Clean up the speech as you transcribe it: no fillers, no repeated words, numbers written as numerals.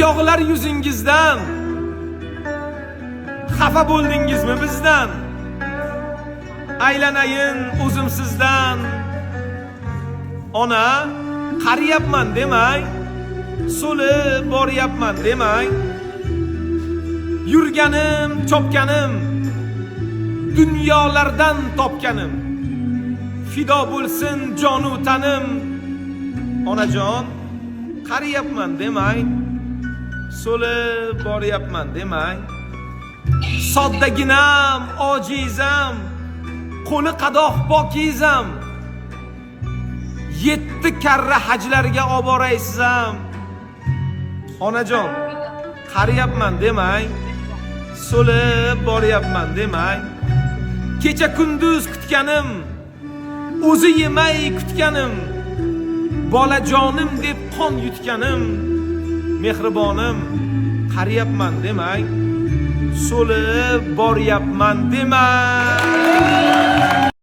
yog'lar yuzingizdan. Xafa bo'ldingizmi bizdan? Aylanayin o'zim sizdan. Ona, qariyapman demang, so'lib boryapman demang. Yurganim, chopganim, dunyolardan topganim. Fido bo'lsin jonu tanim. Onajon, qariyapman demang, so'lib boryapman demang. Soddaginam, ojizam, qo'li qadoq pokizam. 7 karra hajlarga olib boraysizam. Onajon, qariyapman demang, so'lib boryapman demang. Kecha kunduz kutganim, o'zi yemay kutganim, bolajonim deb qon yutganim. Mehribonim, qariyapman demang, so'lib boryapman demang.